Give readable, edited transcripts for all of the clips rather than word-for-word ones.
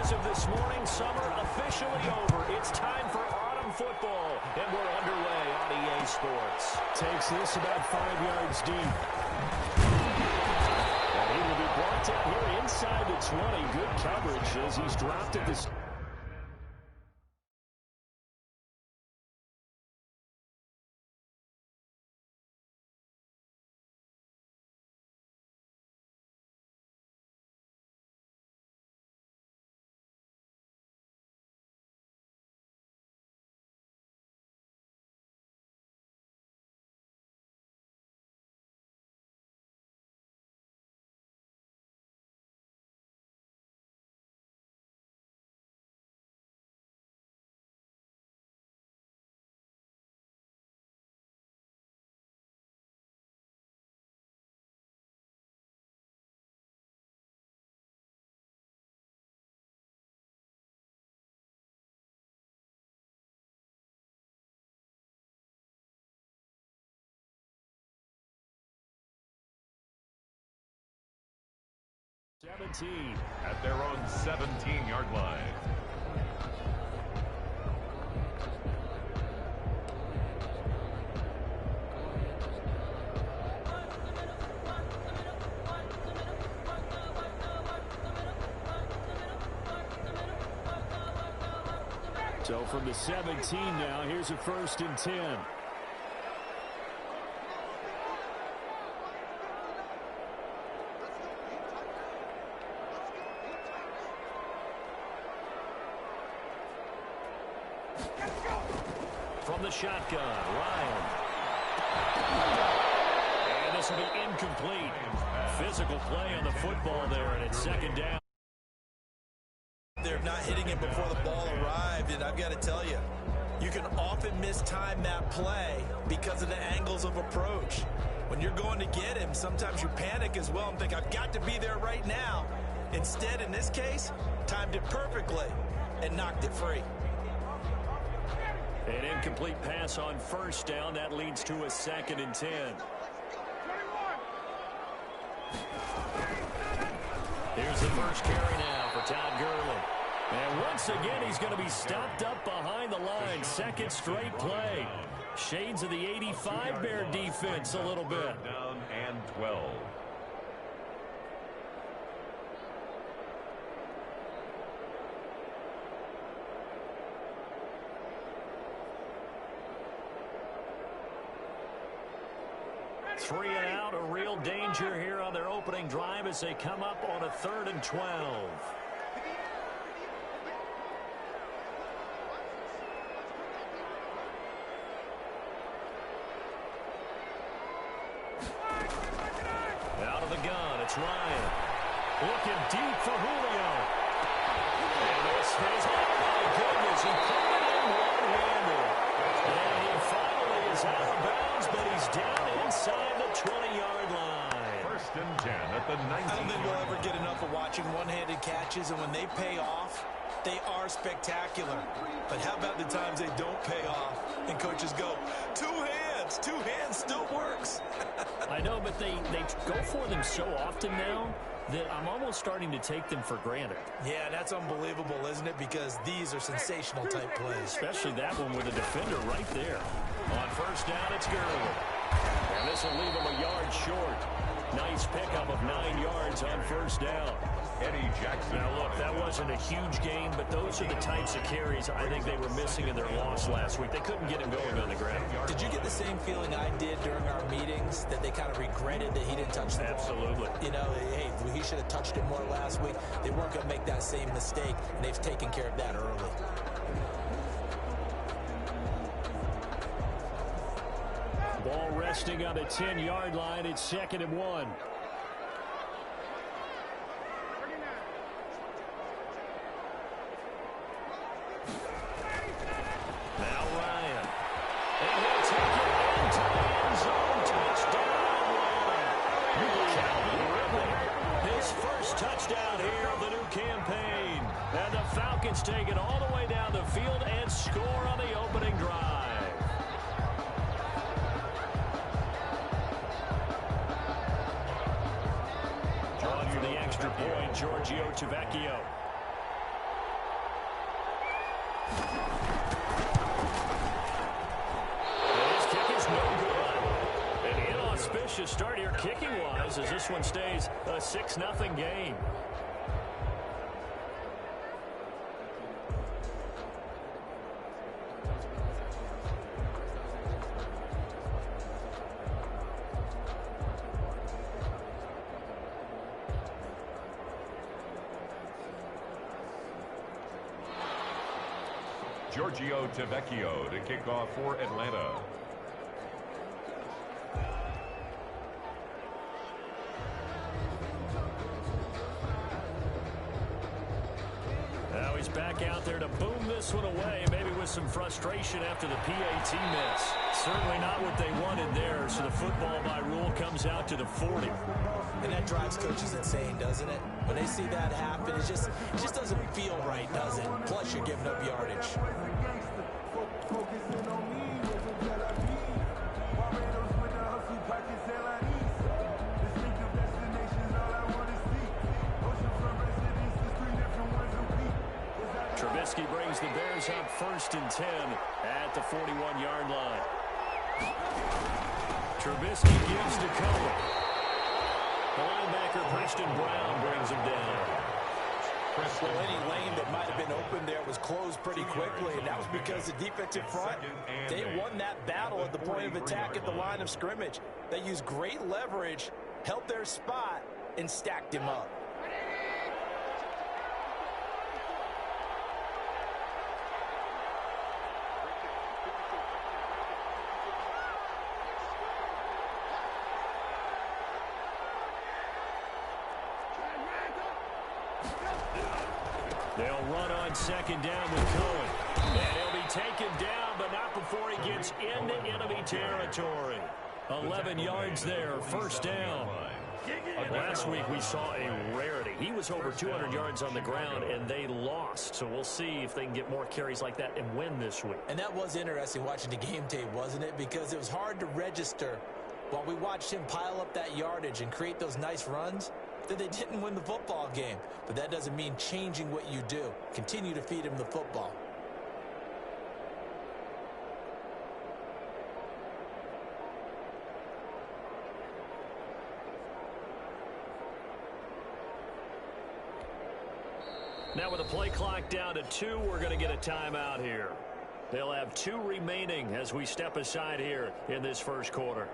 As of this morning, summer officially over. It's time for autumn football, and we're underway on EA Sports. Takes this about 5 yards deep. And he will be brought down here inside the 20. Good coverage as he's dropped at this. At their own 17-yard line. So from the 17 now, here's a 1st and 10. From the shotgun, Ryan. And this will be incomplete. Physical play on the football there, and it's 2nd down. They're not hitting it before the ball arrived, and I've got to tell you, you can often mistime that play because of the angles of approach. When you're going to get him, sometimes you panic as well and think, I've got to be there right now. Instead, in this case, timed it perfectly and knocked it free. An incomplete pass on 1st down. That leads to a 2nd and 10. Here's the first carry now for Todd Gurley. And once again, he's going to be stopped up behind the line. 2nd straight play. Shades of the 85 Bear defense a little bit. Down and 12. Three and out, a real danger here on their opening drive as they come up on a 3rd and 12. Out of the gun, it's Ryan. Looking deep for Julio. And this is, oh my goodness, he put it in one-handed. And he finally is out of bounds, but he's down inside the 20-yard line. 1st and 10 at the 19. I don't think we'll ever get enough of watching one-handed catches, and when they pay off, they are spectacular. But how about the times they don't pay off, and coaches go, two hands still works. I know, but they go for them so often now that I'm almost starting to take them for granted. Yeah, that's unbelievable, isn't it? Because these are sensational type plays. Especially that one with a defender right there. On 1st down, it's Gurley. And this will leave him a yard short. Nice pickup of 9 yards on 1st down. Eddie Jackson. Now, look, that wasn't a huge game, but those are the types of carries I think they were missing in their loss last week. They couldn't get him going on the ground. Did you get the same feeling I did during our meetings, that they kind of regretted that he didn't touch the ball? Absolutely. You know, hey, he should have touched it more last week. They weren't going to make that same mistake, and they've taken care of that early. Ball resting on the 10-yard line. It's 2nd and 1. Now Ryan. And he'll take it into the end zone. Touchdown, Ryan. Calvin Ridley. His first touchdown here of the new campaign. And the Falcons take it all the way down the field and score on the opening drive. Drawn for the extra point, Giorgio Tavecchio. His kick is no good. An inauspicious start here kicking-wise as this one stays a 6-0 game. Giorgio Tavecchio to kick off for Atlanta. Now he's back out there to boom this one away, maybe with some frustration after the PAT miss. Certainly not what they wanted there, so the football by rule comes out to the 40. And that drives coaches insane, doesn't it? When they see that happen, it just doesn't feel right, does it? Plus, you're giving up yardage. Trubisky brings the Bears up 1st and 10 at the 41-yard line. Trubisky gives to Cohen. The linebacker, Preston Brown, brings him down. Well, any lane that might have been open there was closed pretty quickly, and that was because the defensive front, they won that battle at the point of attack at the line of scrimmage. They used great leverage, held their spot, and stacked him up. They'll run on 2nd down with Cohen. And he'll be taken down, but not before he gets into enemy territory. 11 yards there, 1st down. Last week we saw a rarity. He was over 200 yards on the ground, and they lost. So we'll see if they can get more carries like that and win this week. And that was interesting watching the game tape, wasn't it? Because it was hard to register while we watched him pile up that yardage and create those nice runs. That they didn't win the football game. But that doesn't mean changing what you do. Continue to feed him the football. Now with the play clock down to 2, we're going to get a timeout here. They'll have 2 remaining as we step aside here in this 1st quarter.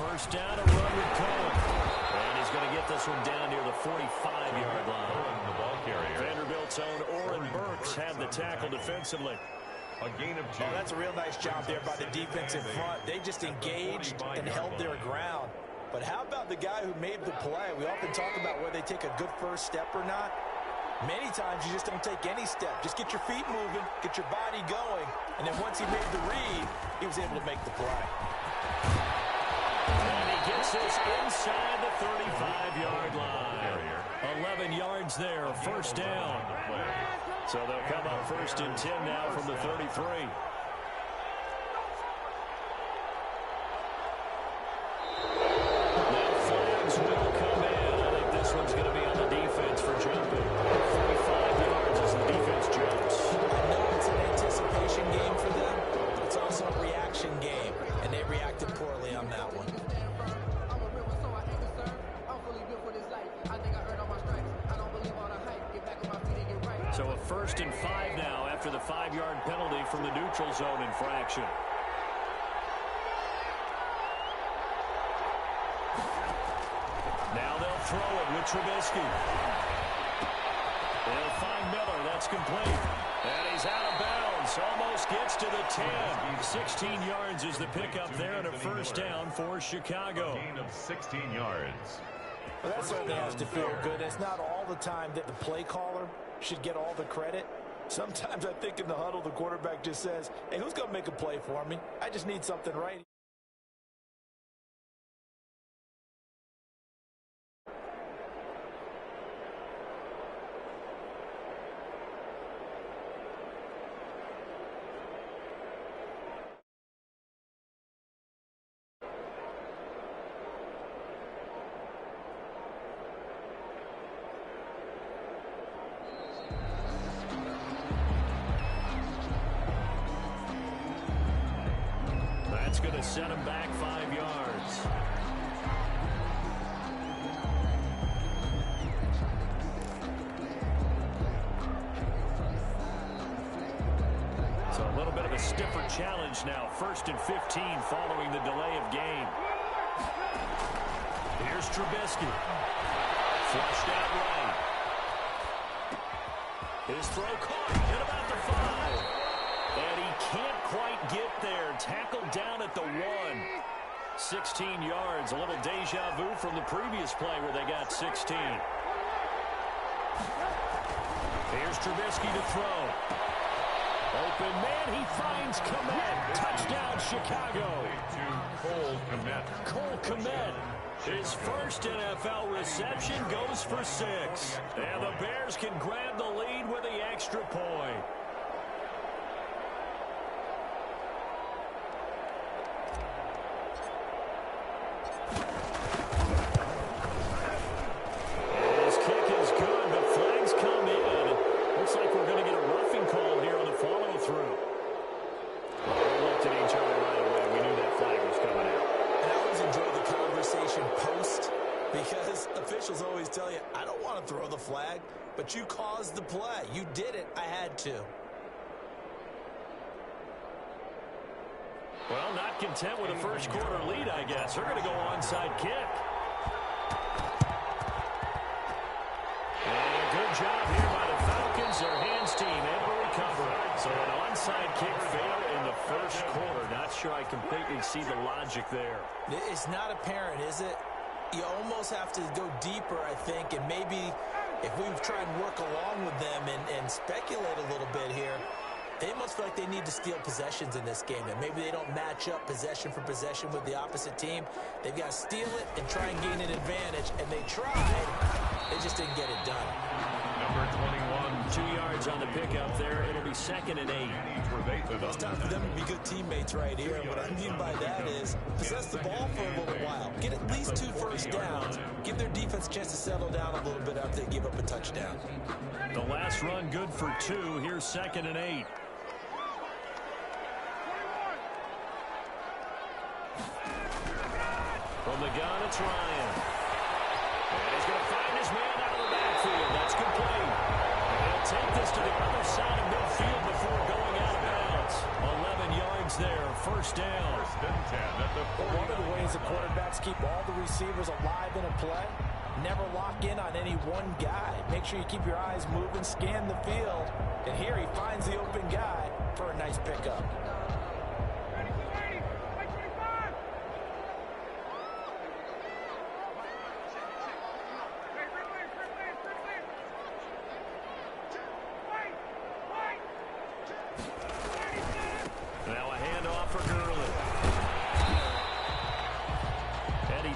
First down, a run with Cohen. And he's going to get this one down near the 45-yard line. The ball carrier. Vanderbilt's own Oren Burks had the tackle defensively. A gain of 2. Oh, that's a real nice job there by the defensive front. They just engaged and held their ground. But how about the guy who made the play? We often talk about whether they take a good first step or not. Many times you just don't take any step. Just get your feet moving, get your body going, and then once he made the read, he was able to make the play. And he gets this inside the 35-yard line. 11 yards there, 1st down. So they'll come up 1st and 10 now from the 33. Now flags will come in. I think this one's going to be on the defense for jumping. 45 yards as the defense jumps. I know it's an anticipation game for them, but it's also a reaction game, and they reacted poorly on that one. So a 1st and 5 now after the 5-yard penalty from the neutral zone infraction. Now they'll throw it with Trubisky. They'll find Miller. That's complete. And he's out of bounds. Almost gets to the 10. 16 yards is the pickup there and a first down for Chicago. A gain of 16 yards. Well, that certainly has to feel good. It's not all the time that the play caller should get all the credit. Sometimes I think in the huddle, the quarterback just says, hey, who's going to make a play for me? I just need something right. That's going to set him back 5 yards. So a little bit of a stiffer challenge now. 1st and 15 following the delay of game. Here's Trubisky. Flushed out right. His throw caught at about the 5. And he can't quite get there. Tackled down at the 1. 16 yards. A little deja vu from the previous play where they got 16. Here's Trubisky to throw. Open man. He finds Kmet. Touchdown, Chicago. Cole Kmet. His first NFL reception goes for 6. And the Bears can grab the lead with the extra point. Officials always tell you, I don't want to throw the flag, but you caused the play. You did it. I had to. Well, not content with a first quarter lead, I guess. They're going to go onside kick. And a good job here by the Falcons. Their hands team able to recover. So an onside kick fail in the first quarter. Not sure I completely see the logic there. It's not apparent, is it? You almost have to go deeper, I think, and maybe if we try and work along with them and speculate a little bit here, they must feel like they need to steal possessions in this game, and maybe they don't match up possession for possession with the opposite team. They've got to steal it and try and gain an advantage, and they tried. They just didn't get it done. Number 21. 2 yards on the pickup there. It'll be 2nd and 8. It's time for them to be good teammates right here. What I mean by that is possess the ball for a little while. Get at least 2 first downs. Give their defense a chance to settle down a little bit after they give up a touchdown. The last run good for 2. Here's 2nd and 8. From the gun, it's Ryan. And he's going to find his man out of the backfield. That's complete. And he'll take this to the other side of midfield before going out of bounds. 11 yards there, first down. One of the ways the quarterbacks keep all the receivers alive in a play, never lock in on any one guy. Make sure you keep your eyes moving, scan the field. And here he finds the open guy for a nice pickup.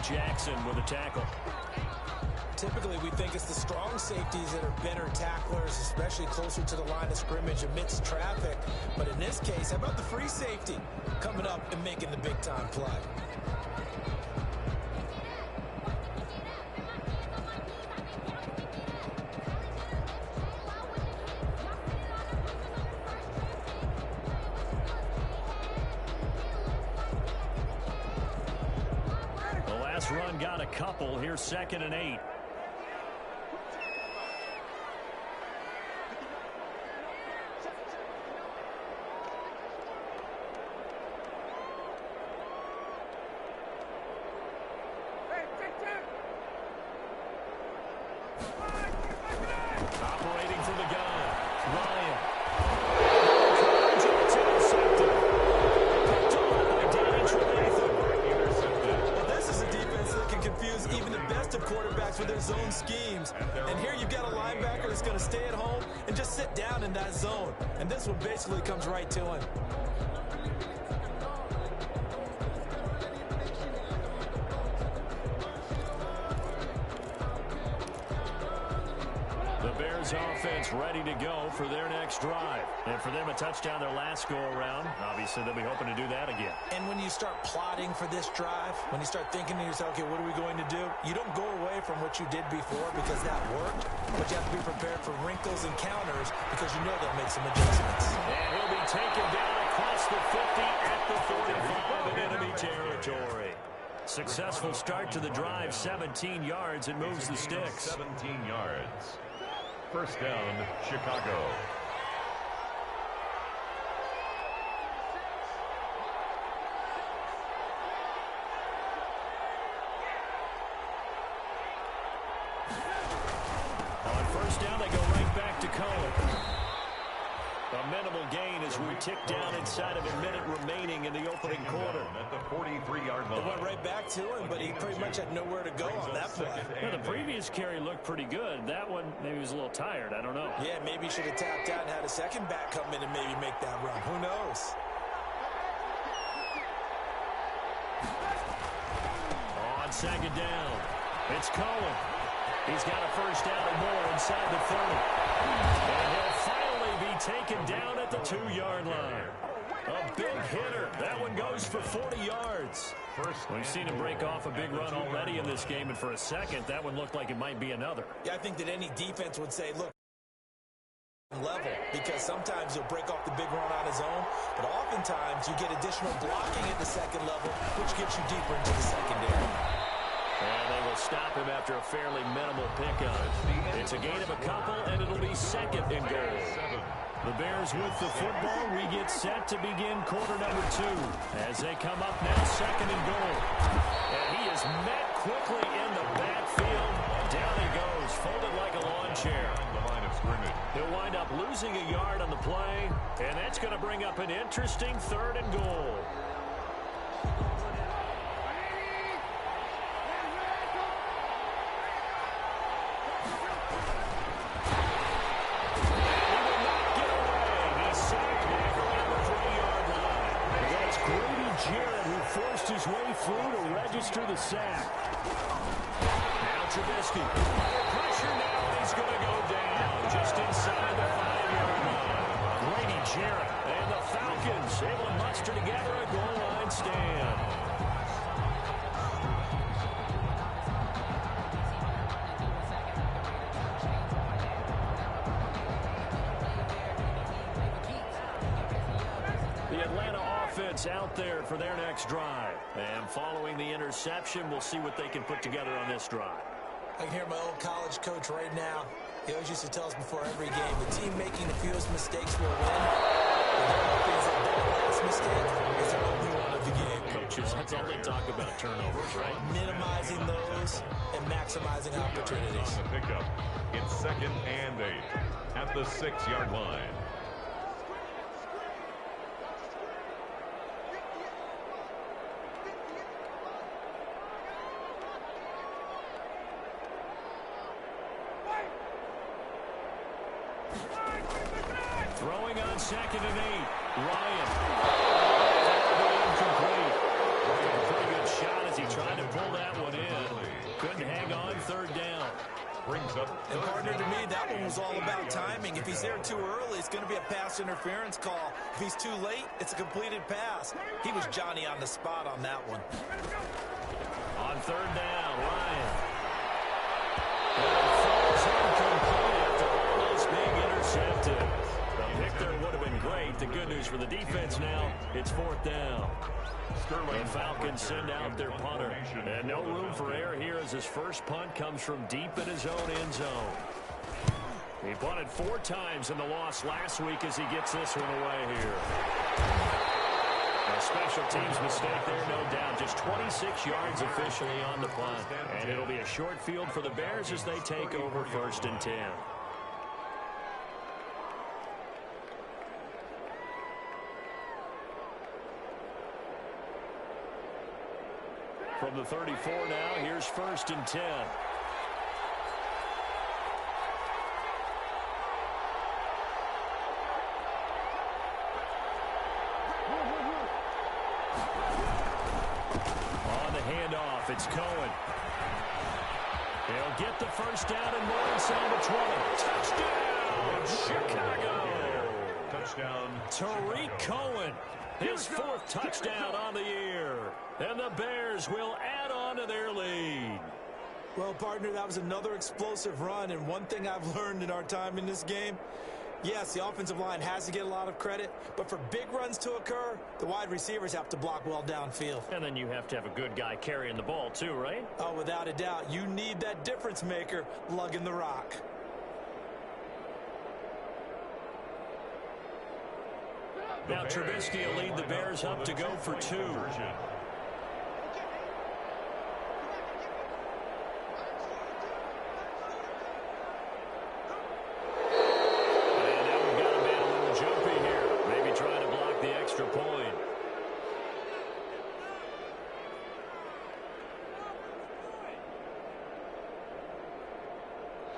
Jackson with a tackle. Typically, we think it's the strong safeties that are better tacklers, especially closer to the line of scrimmage amidst traffic. But in this case, how about the free safety coming up and making the big-time play? Run got a couple. Here's 2nd and 8. Operating from Ryan. It's intercepted. Picked off by Danny Trevathan. Well, this is a defense that can confuse even the best of quarterbacks with their zone schemes. And here you've got a linebacker that's going to stay at home and just sit down in that zone. And this one basically comes right to him. Offense ready to go for their next drive. And for them, a touchdown their last go-around. Obviously, they'll be hoping to do that again. And when you start plotting for this drive, when you start thinking to yourself, okay, what are we going to do? You don't go away from what you did before because that worked, but you have to be prepared for wrinkles and counters because you know they'll make some adjustments. And he'll be taken down across the 50 at the 45 in enemy territory. Successful start to the drive, 17 yards, and moves the sticks. 17 yards. First down, Chicago. On first down, they go right back to Cohen. A minimal gain as we tick down inside of a minute remaining in the opening quarter. At the 43-yard line. It went right back to him, but he pretty much had nowhere to go on that play. Well, the previous carry looked pretty good. That one, maybe he was a little tired. I don't know. Yeah, maybe he should have tapped out and had a second back come in and maybe make that run. Who knows? On second down, it's Cohen. He's got a first down and more inside the 30. And he'll finally be taken down at the 2-yard line. A big hitter. That one goes for 40 yards. We've seen him break off a big run already in this game, and for a second, that one looked like it might be another. Yeah, I think that any defense would say, look, level, because sometimes he'll break off the big run on his own, but oftentimes you get additional blocking at the second level, which gets you deeper into the secondary. And they will stop him after a fairly minimal pickup. It's a gain of a couple, and it'll be second and goal. The Bears with the football. We get set to begin quarter number 2 as they come up now, second and goal. And he is met quickly in the backfield. Down he goes, folded like a lawn chair. The line of scrimmage. He'll wind up losing a yard on the play, and that's going to bring up an interesting third and goal. His way through to register the sack. Now Trubisky. Pressure now. He's going to go down just inside the 5-yard line. Grady Jarrett and the Falcons able to muster together a goal line stand. The Atlanta offense out there for their next drive. And following the interception, we'll see what they can put together on this drive. I can hear my old college coach right now. He always used to tell us before every game, the team making the fewest mistakes will win. And the hope is that last mistake is the only one of the game. Coaches, that's all they talk about, turnovers, right? Minimizing those and maximizing opportunities. On the pickup, it's second and 8 at the 6-yard line. Throwing on second and 8. Ryan. Incomplete. A pretty good shot as he tried to pull that one in. Couldn't hang on third down. Brings up. And partner, to me, that one was all about timing. If he's there too early, it's going to be a pass interference call. If he's too late, it's a completed pass. He was Johnny on the spot on that one. On third down, Ryan. And falls incomplete after almost being intercepted. The pick there would have been great. The good news for the defense now, it's fourth down. The Falcons send out their punter. And no room for error here as his first punt comes from deep in his own end zone. He punted 4 times in the loss last week as he gets this one away here. A special teams mistake there, no doubt. Just 26 yards officially on the punt. And it'll be a short field for the Bears as they take over first and 10. From the 34 now, here's 1st and 10. On the handoff, it's Cohen. They'll get the first down and more inside the 20. Touchdown, Chicago! Touchdown, Tariq Cohen, his 4th touchdown on the year. And the Bears will add on to their lead. Well, partner, that was another explosive run, and one thing I've learned in our time in this game, yes, the offensive line has to get a lot of credit, but for big runs to occur, the wide receivers have to block well downfield. And then you have to have a good guy carrying the ball too, right? Oh, without a doubt. You need that difference maker lugging the rock. Now Trubisky will lead the Bears up to go for 2.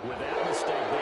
With that mistake